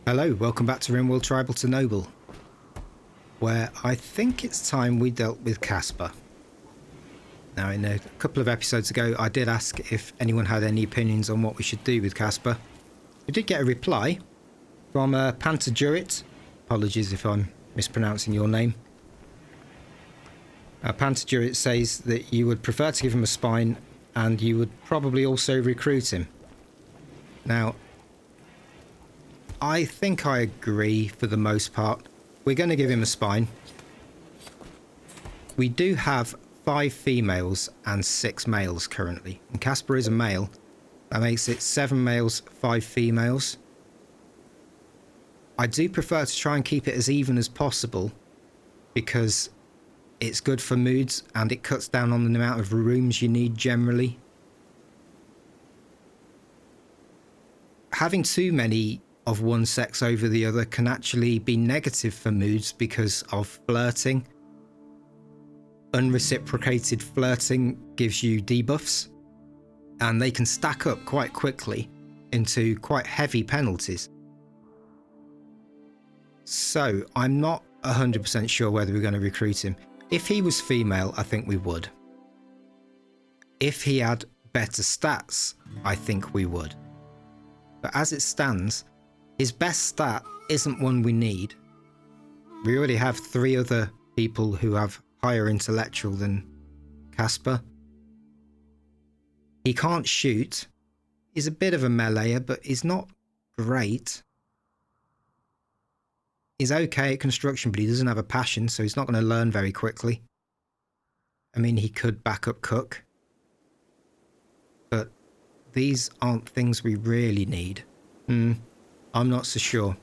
Hello, welcome back to Rimworld Tribal to Noble, where I think it's time we dealt with Casper. Now, in a couple of episodes ago, I did ask if anyone had any opinions on what we should do with Casper. We did get a reply from Panther Jurit. Apologies if I'm mispronouncing your name. Panther Jurit says that you would prefer to give him a spine and you would probably also recruit him. Now, I think I agree for the most part. We're going to give him a spine. We do have 5 females and 6 males currently. And Casper is a male. That makes it 7 males, 5 females. I do prefer to try and keep it as even as possible because it's good for moods and it cuts down on the amount of rooms you need generally. Having too many of one sex over the other can actually be negative for moods because of flirting. Unreciprocated flirting gives you debuffs and they can stack up quite quickly into quite heavy penalties. So I'm not 100% sure whether we're going to recruit him. If he was female, I think we would. If he had better stats, I think we would. But as it stands, his best stat isn't one we need. We already have 3 other people who have higher intellectual than Casper. He can't shoot. He's a bit of a meleeer, but he's not great. He's okay at construction, but he doesn't have a passion, so he's not going to learn very quickly. I mean, he could back up cook. But these aren't things we really need. I'm not so sure.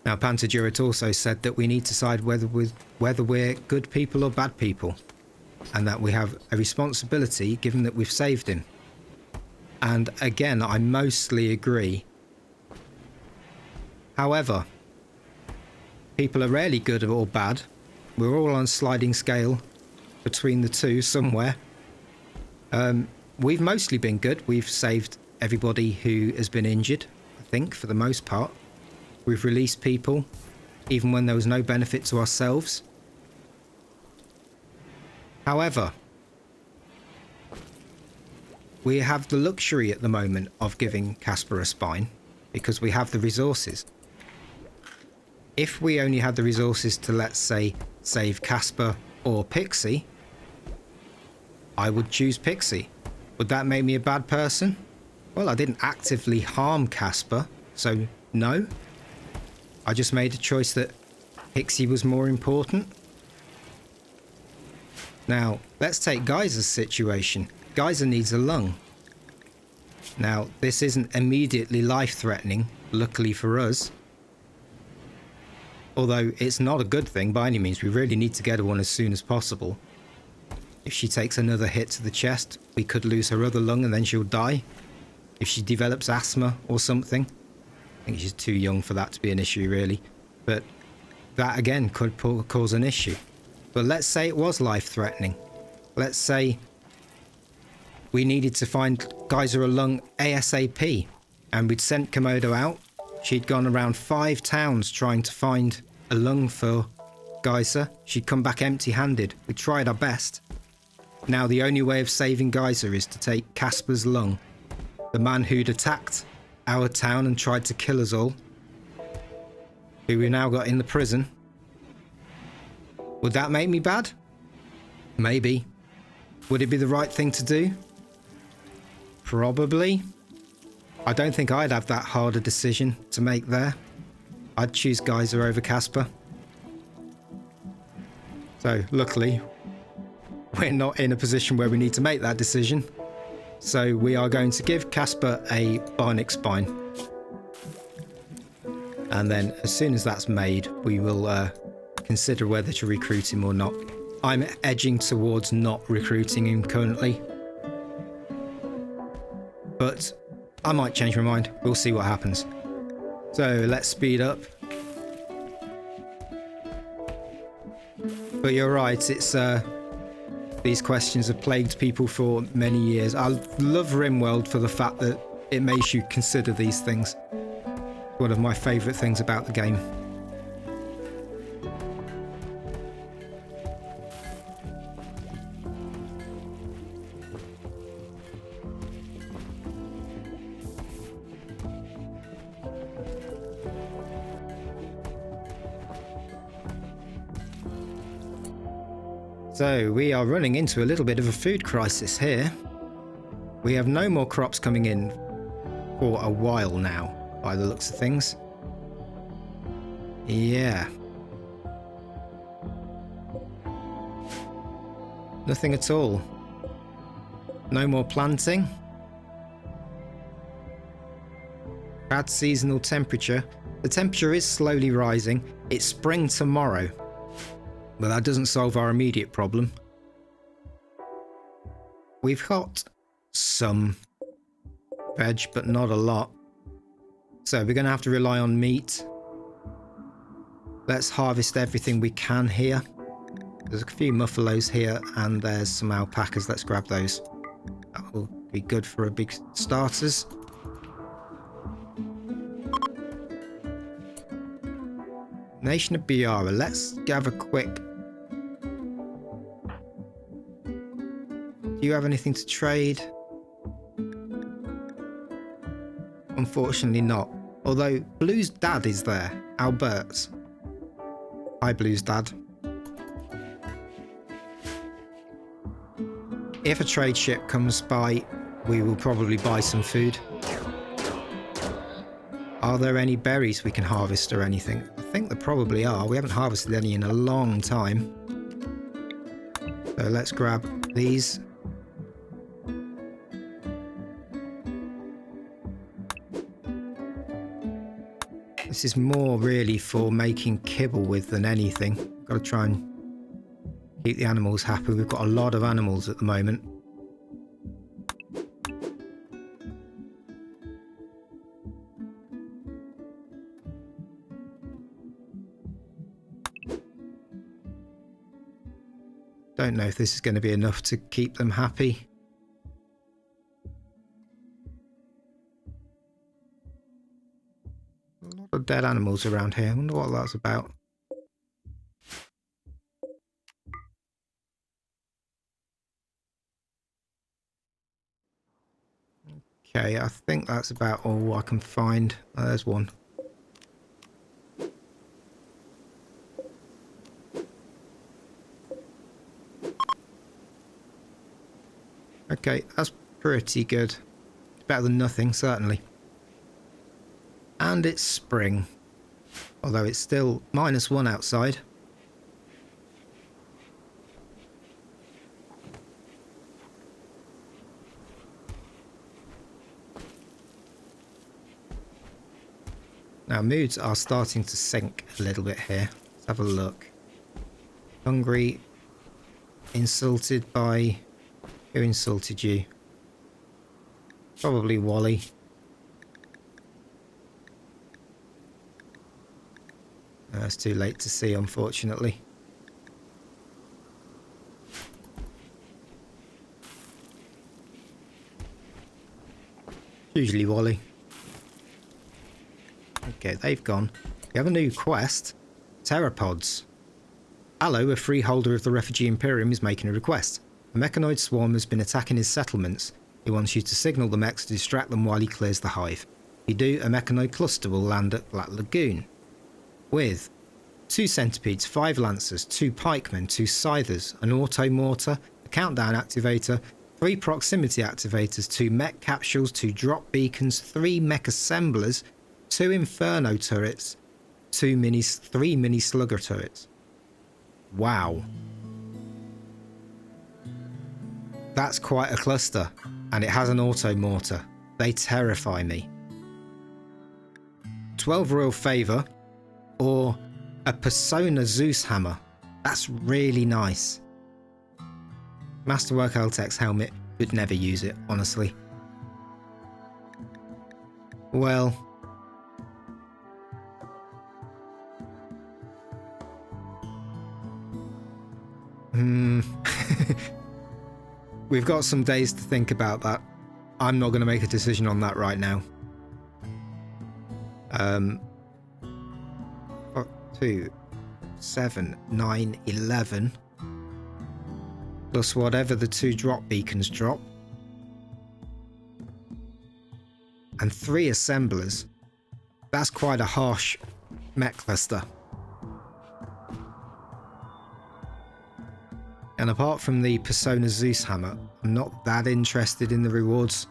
Now, Panther Jurit also said that we need to decide whether we're good people or bad people, and that we have a responsibility given that we've saved him. And again, I mostly agree. However, people are rarely good or bad. We're all on a sliding scale between the two somewhere. We've mostly been good. We've saved everybody who has been injured, I think, for the most part. We've released people, even when there was no benefit to ourselves. However, we have the luxury at the moment of giving Casper a spine, because we have the resources. If we only had the resources to, let's say, save Casper or Pixie, I would choose Pixie. Would that make me a bad person? Well, I didn't actively harm Casper, so no. I just made a choice that Pixie was more important. Now, let's take Geyser's situation. Geyser needs a lung. Now, this isn't immediately life-threatening, luckily for us. Although it's not a good thing by any means. We really need to get her one as soon as possible. If she takes another hit to the chest, we could lose her other lung and then she'll die. If she develops asthma or something. I think she's too young for that to be an issue, really. But that, again, could cause an issue. But let's say it was life-threatening. Let's say we needed to find Geyser a lung ASAP. And we'd sent Komodo out. She'd gone around 5 towns trying to find a lung for Geyser. She'd come back empty-handed. We tried our best. Now the only way of saving Geyser is to take Casper's lung. The man who'd attacked our town and tried to kill us all. Who we now got in the prison. Would that make me bad? Maybe. Would it be the right thing to do? Probably. I don't think I'd have that hard a decision to make there. I'd choose Geyser over Casper. So, luckily, we're not in a position where we need to make that decision. So we are going to give Casper a bionic spine. And then as soon as that's made, we will consider whether to recruit him or not. I'm edging towards not recruiting him currently. But I might change my mind. We'll see what happens. So let's speed up. But you're right, it's these questions have plagued people for many years. I love Rimworld for the fact that it makes you consider these things. One of my favourite things about the game. So we are running into a little bit of a food crisis here. We have no more crops coming in for a while now, by the looks of things. Yeah. Nothing at all. No more planting. Bad seasonal temperature. The temperature is slowly rising. It's spring tomorrow. But that doesn't solve our immediate problem. We've got some veg, but not a lot. So we're going to have to rely on meat. Let's harvest everything we can here. There's a few muffalos here, and there's some alpacas. Let's grab those. That will be good for a big starters. Nation of Biara. Let's have a quick... Do you have anything to trade? Unfortunately not. Although Blue's dad is there. Albert. Hi, Blue's dad. If a trade ship comes by, we will probably buy some food. Are there any berries we can harvest or anything? I think there probably are. We haven't harvested any in a long time. So let's grab these. This is more really for making kibble with than anything. Got to try and keep the animals happy. We've got a lot of animals at the moment. Don't know if this is going to be enough to keep them happy. A lot of dead animals around here. I wonder what that's about. Okay, I think that's about all I can find. Oh, there's one. Okay, that's pretty good. It's better than nothing, certainly. And it's spring. Although it's still -1 outside. Now, moods are starting to sink a little bit here. Let's have a look. Hungry. Insulted by... Who insulted you? Probably Wally. It's too late to see, unfortunately. Usually Wally. Okay, they've gone. We have a new quest. Pteropods. Allo, a freeholder of the Refugee Imperium, is making a request. A mechanoid swarm has been attacking his settlements. He wants you to signal the mechs to distract them while he clears the hive. If you do, a mechanoid cluster will land at Black Lagoon. With 2 centipedes, 5 lancers, 2 pikemen, 2 scythers, an auto mortar, a countdown activator, 3 proximity activators, 2 mech capsules, 2 drop beacons, 3 mech assemblers, 2 inferno turrets, 3 mini slugger turrets. Wow. That's quite a cluster, and it has an auto mortar. They terrify me. 12 Royal Favour, or a Persona Zeus Hammer. That's really nice. Masterwork Eltex helmet, would never use it, honestly. Well... We've got some days to think about that. I'm not going to make a decision on that right now. 2, 7, 9, 11. Plus whatever the 2 drop beacons drop. And 3 assemblers. That's quite a harsh mech cluster. And apart from the Persona Zeus hammer, I'm not that interested in the rewards.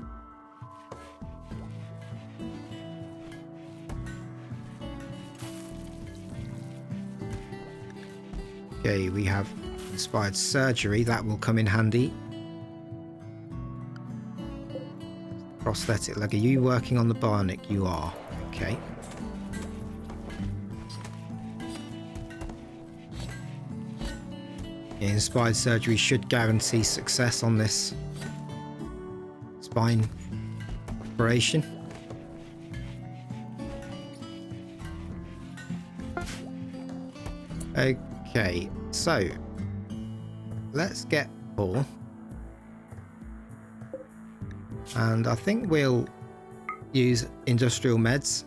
Okay, we have inspired surgery. That will come in handy. Prosthetic leg. Are you working on the bionic? You are. Okay. Inspired surgery should guarantee success on this spine operation. Okay, so let's get Paul. And I think we'll use industrial meds.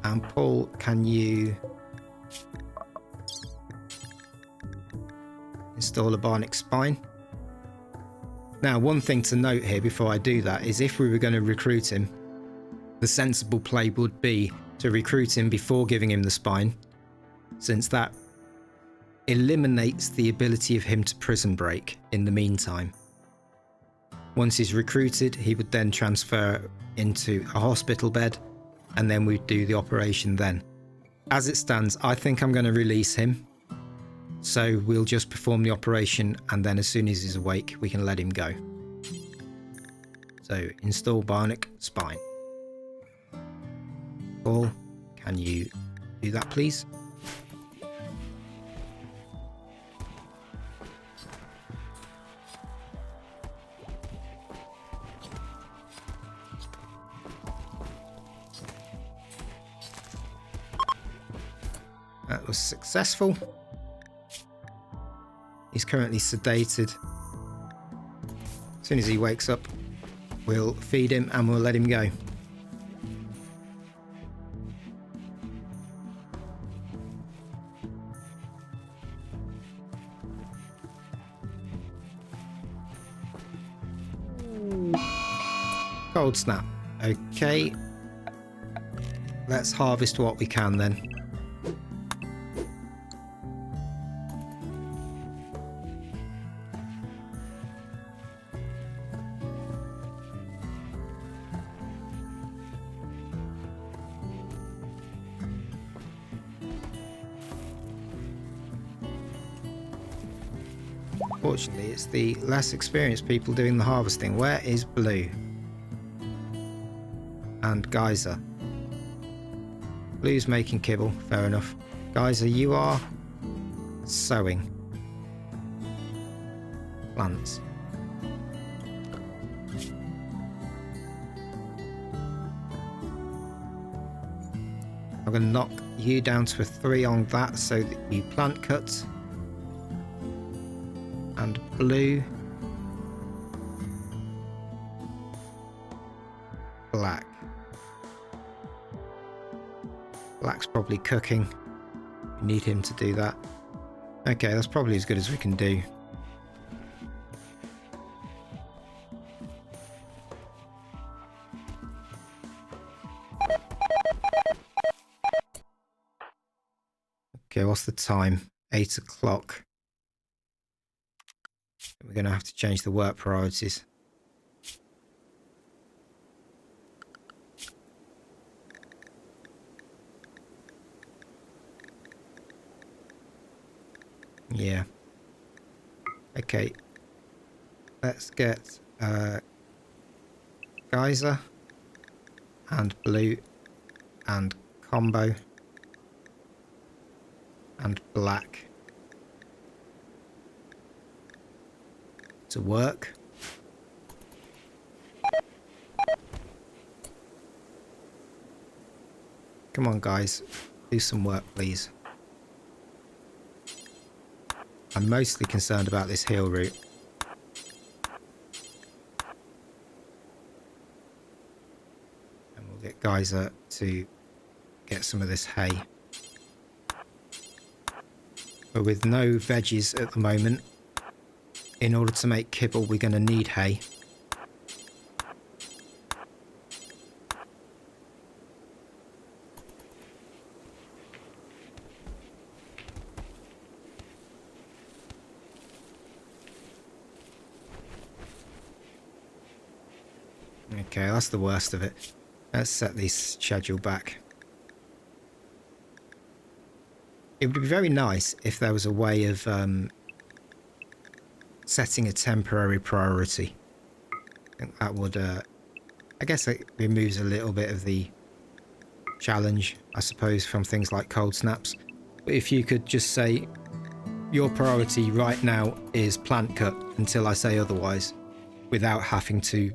And Paul, can you install a bionic spine? Now, one thing to note here before I do that is if we were going to recruit him, the sensible play would be to recruit him before giving him the spine, since that eliminates the ability of him to prison break in the meantime. Once he's recruited, he would then transfer into a hospital bed, and then we'd do the operation then. As it stands, I think I'm going to release him. So we'll just perform the operation, and then as soon as he's awake, we can let him go. So install bionic spine. Paul, can you do that, please? That was successful. He's currently sedated. As soon as he wakes up, we'll feed him and we'll let him go. Cold snap. Okay. Let's harvest what we can then. Fortunately, it's the less experienced people doing the harvesting. Where is Blue? And Geyser. Blue's making kibble, fair enough. Geyser, you are sowing plants. I'm going to knock you down to a 3 on that so that you plant cut. And Blue, black. Black's probably cooking. We need him to do that. Okay, that's probably as good as we can do. Okay, what's the time? 8 o'clock. We're going to have to change the work priorities. Yeah. Okay. Let's get Geyser and Blue and Combo and Black to work. Come on, guys. Do some work, please. I'm mostly concerned about this hill route. And we'll get Geyser to get some of this hay. But with no veggies at the moment, in order to make kibble, we're going to need hay. Okay, that's the worst of it. Let's set this schedule back. It would be very nice if there was a way of setting a temporary priority. I think that would, I guess it removes a little bit of the challenge, I suppose, from things like cold snaps. But if you could just say, your priority right now is plant cut until I say otherwise, without having to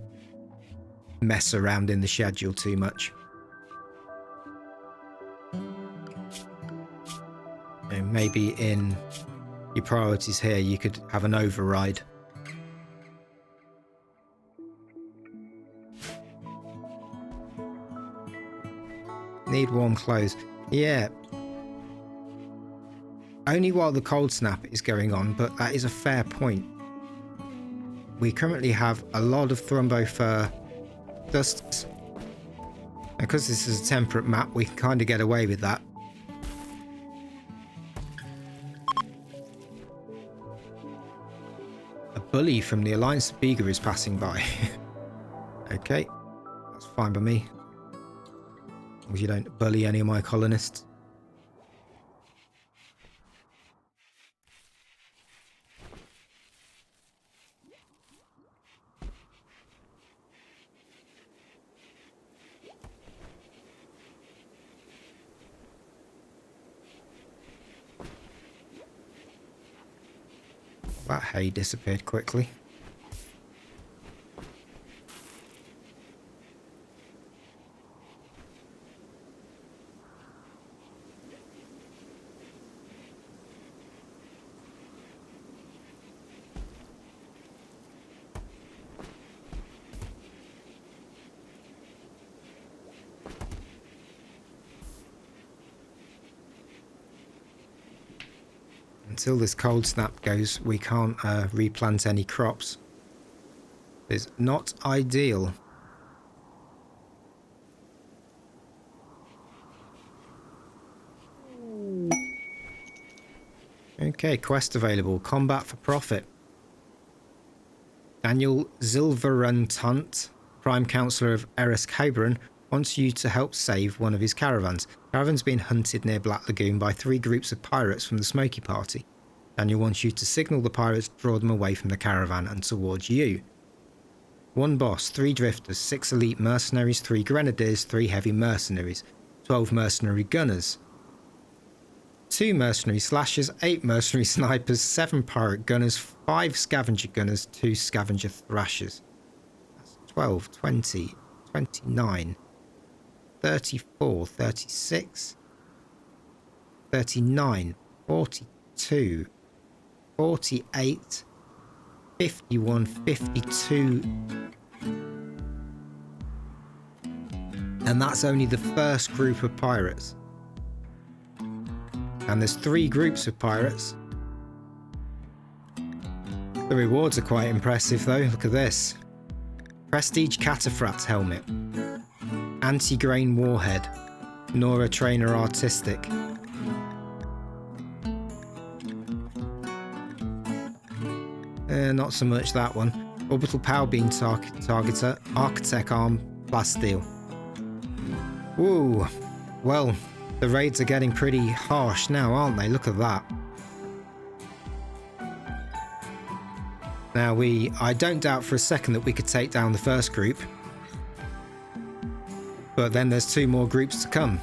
mess around in the schedule too much. And maybe in your priorities here you could have an override. Need warm clothes. Yeah. Only while the cold snap is going on, but that is a fair point. We currently have a lot of Thrumbo fur dusks. Because this is a temperate map, we can kind of get away with that. A bully from the Alliance of Bega is passing by. Okay, that's fine by me. As long as you don't bully any of my colonists. That hay disappeared quickly. Until this cold snap goes, we can't replant any crops. It's not ideal. Okay, quest available. Combat for profit. Daniel Zilverantunt, Prime Councillor of Eris Cabron, wants you to help save one of his caravans. Caravan's been hunted near Black Lagoon by 3 groups of pirates from the Smoky Party. Daniel wants you to signal the pirates to draw them away from the caravan and towards you. 1 boss, 3 drifters, 6 elite mercenaries, 3 grenadiers, 3 heavy mercenaries, 12 mercenary gunners, 2 mercenary slashers, 8 mercenary snipers, 7 pirate gunners, 5 scavenger gunners, 2 scavenger thrashers. That's 12, 20, 29, 34, 36, 39, 42, 48, 51, 52. And that's only the first group of pirates. And there's 3 groups of pirates. The rewards are quite impressive though. Look at this. Prestige Cataphract helmet. Anti-grain warhead. Nora Trainer Artistic. Not so much that one. Orbital Power Beam Targeter. Architect Arm Plasteel. Woo. Well, the raids are getting pretty harsh now, aren't they? Look at that. Now I don't doubt for a second that we could take down the first group. But then there's 2 more groups to come.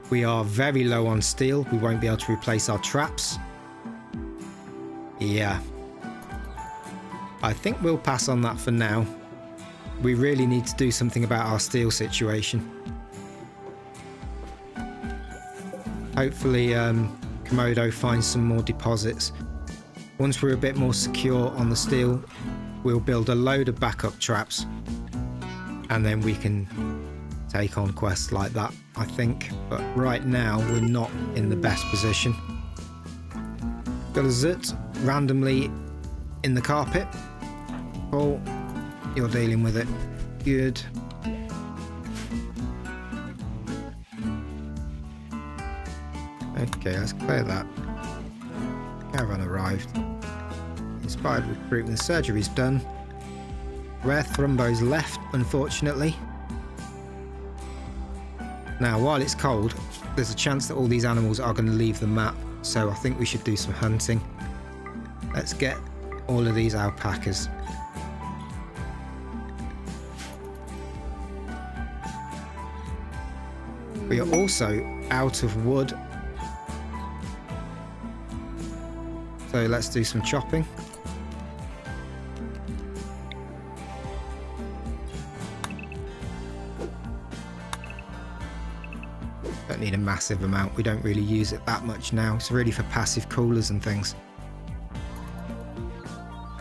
We are very low on steel. We won't be able to replace our traps. Yeah. I think we'll pass on that for now. We really need to do something about our steel situation. Hopefully Komodo finds some more deposits. Once we're a bit more secure on the steel, we'll build a load of backup traps. And then we can take on quests like that, I think. But right now, we're not in the best position. Got a Zut randomly in the carpet. Paul, you're dealing with it. Good. Okay, let's clear that. Caravan arrived. Inspired recruitment surgery's done. Rare Thrumbo's left, unfortunately. Now, while it's cold, there's a chance that all these animals are going to leave the map, so I think we should do some hunting. Let's get all of these alpacas. We are also out of wood, so let's do some chopping. Don't need a massive amount, we don't really use it that much now. It's really for passive coolers and things.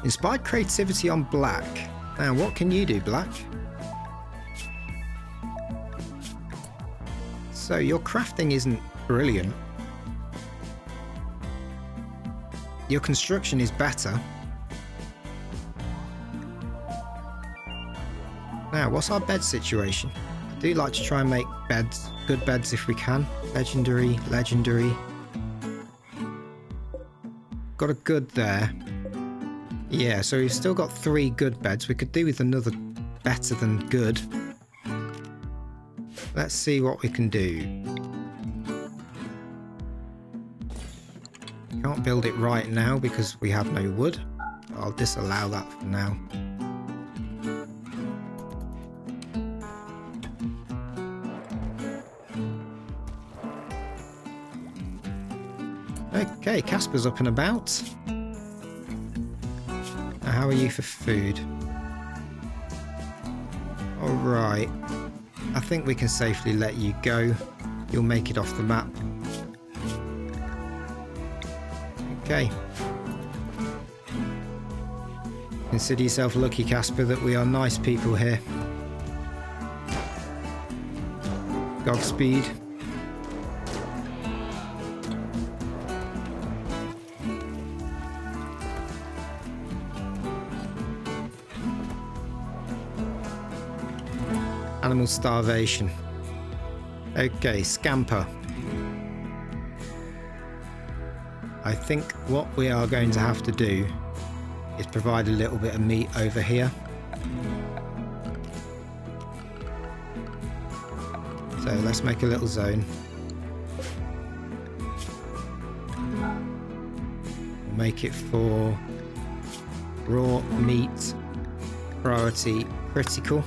Inspired creativity on Black. Now, what can you do, Black? So, your crafting isn't brilliant. Your construction is better. Now, what's our bed situation? I do like to try and make beds, good beds if we can. Legendary, legendary. Got a good there. Yeah, so we've still got 3 good beds. We could do with another better than good. Let's see what we can do. Can't build it right now because we have no wood. I'll disallow that for now. Okay, Casper's up and about. Now, how are you for food? Alright. I think we can safely let you go. You'll make it off the map. Okay. Consider yourself lucky, Casper, that we are nice people here. Godspeed. Animal starvation. Okay, scamper. I think what we are going to have to do is provide a little bit of meat over here. So let's make a little zone. We'll make it for raw meat, priority critical.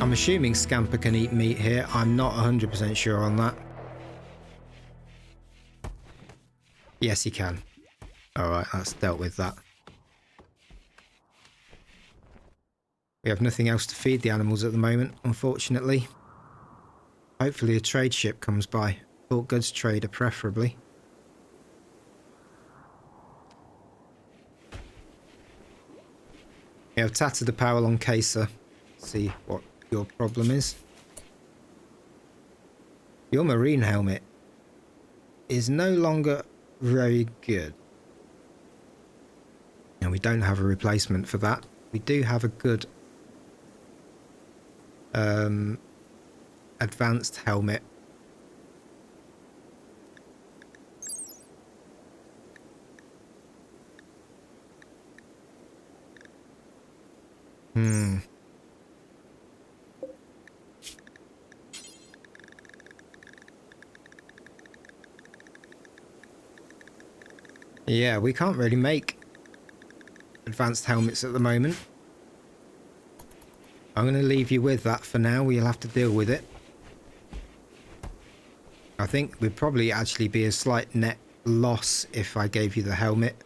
I'm assuming Scamper can eat meat here. I'm not 100% sure on that. Yes, he can. Alright, that's dealt with that. We have nothing else to feed the animals at the moment, unfortunately. Hopefully a trade ship comes by. Bulk goods trader, preferably. We have tattered the power on Casper. See what your problem is. Your marine helmet is no longer very good. And we don't have a replacement for that. We do have a good advanced helmet. Yeah, we can't really make advanced helmets at the moment. I'm going to leave you with that for now. We'll have to deal with it. I think we'd probably actually be a slight net loss if I gave you the helmet.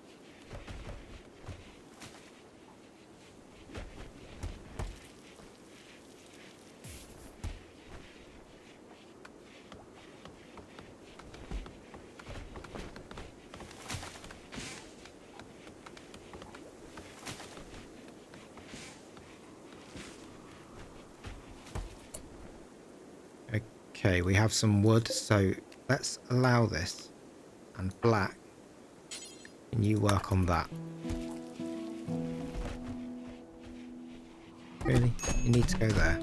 Okay, we have some wood, so let's allow this. And black. Can you work on that? Really? You need to go there.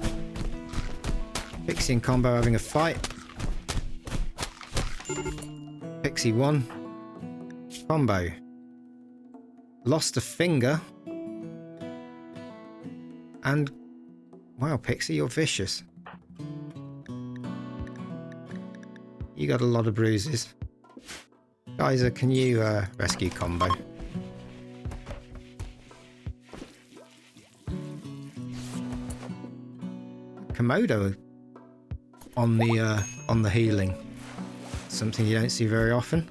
Pixie and Combo having a fight. Pixie won. Combo lost a finger. And wow, Pixie, you're vicious. You got a lot of bruises. Geyser, can you rescue Combo? Komodo on the healing. Something you don't see very often.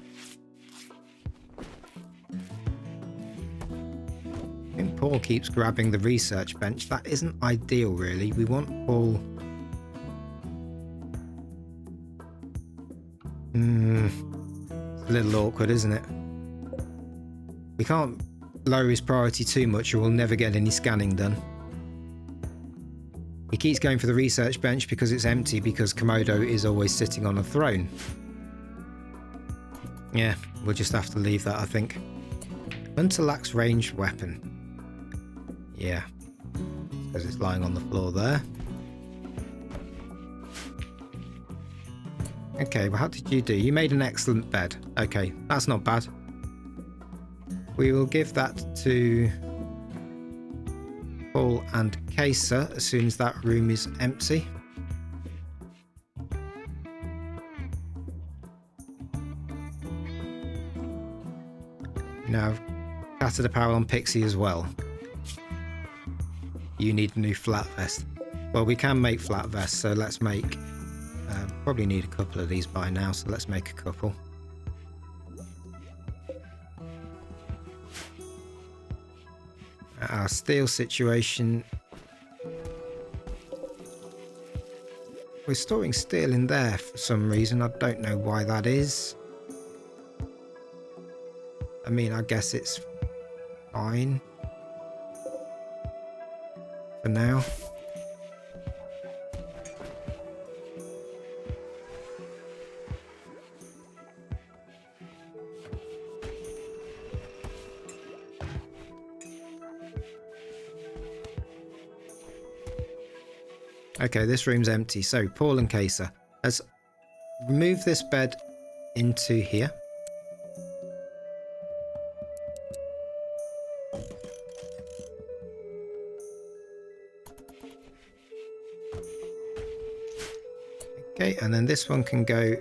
I think Paul keeps grabbing the research bench. That isn't ideal, really. We want Paul... It's a little awkward, isn't it? We can't lower his priority too much or we'll never get any scanning done. He keeps going for the research bench because it's empty because Komodo is always sitting on a throne. Yeah, we'll just have to leave that, I think. Hunter lacks ranged weapon. Yeah, because it's lying on the floor there. Okay, well, how did you do? You made an excellent bed. Okay, that's not bad. We will give that to Paul and Casper as soon as that room is empty. Now, I've the power on Pixie as well. You need a new flat vest. Well, we can make flat vests, so let's make... probably need a couple of these by now, so let's make a couple. Our steel situation... We're storing steel in there for some reason. I don't know why that is. I mean, I guess it's fine for now. Okay, this room's empty. So, Paul and Casper, let's move this bed into here. Okay, and then this one can go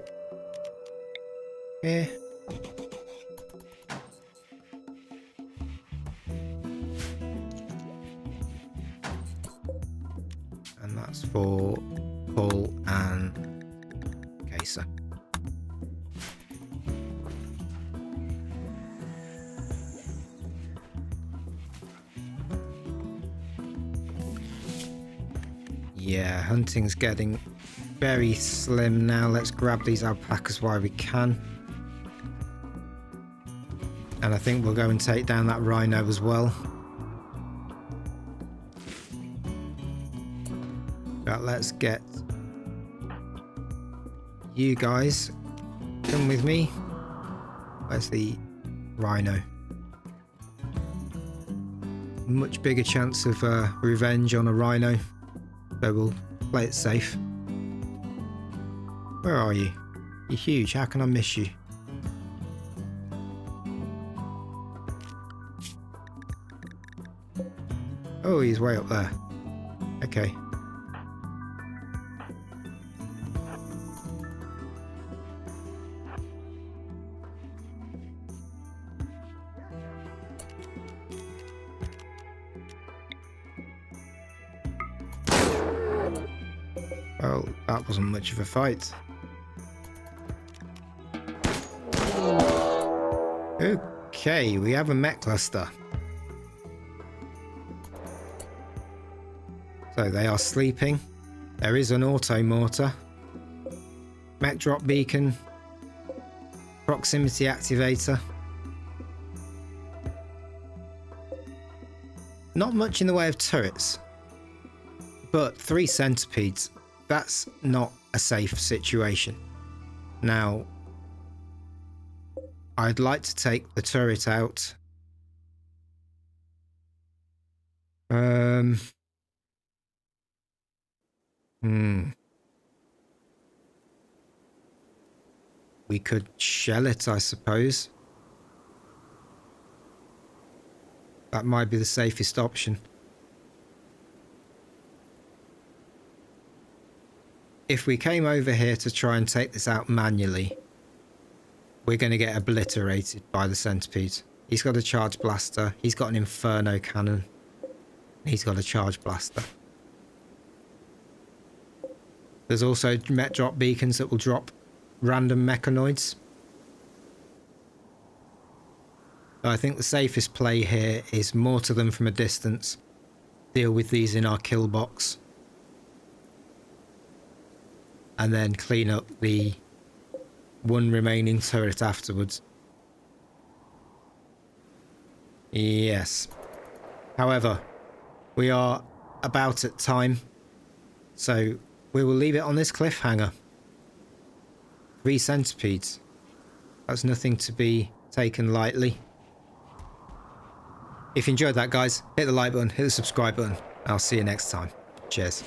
here. And that's for Paul and Casper. Yeah, hunting's getting very slim now. Let's grab these alpacas while we can. And I think we'll go and take down that rhino as well. But let's get you guys. Come with me. Where's the rhino? Much bigger chance of revenge on a rhino. So we'll play it safe. Where are you? You're huge. How can I miss you? Oh, he's way up there. Okay. Well, that wasn't much of a fight. Okay, we have a mech cluster. So they are sleeping. There is an auto mortar. Mech drop beacon. Proximity activator. Not much in the way of turrets. But 3 centipedes. That's not a safe situation. Now, I'd like to take the turret out. We could shell it, I suppose. That might be the safest option. If we came over here to try and take this out manually, we're going to get obliterated by the centipede. He's got a charge blaster. He's got an inferno cannon. He's got a charge blaster. There's also met drop beacons that will drop random mechanoids. But I think the safest play here is mortar them from a distance. Deal with these in our kill box. And then clean up the one remaining turret afterwards. Yes. However, we are about at time, so we will leave it on this cliffhanger. 3 centipedes. That's nothing to be taken lightly. If you enjoyed that, guys, hit the like button, hit the subscribe button. I'll see you next time. Cheers.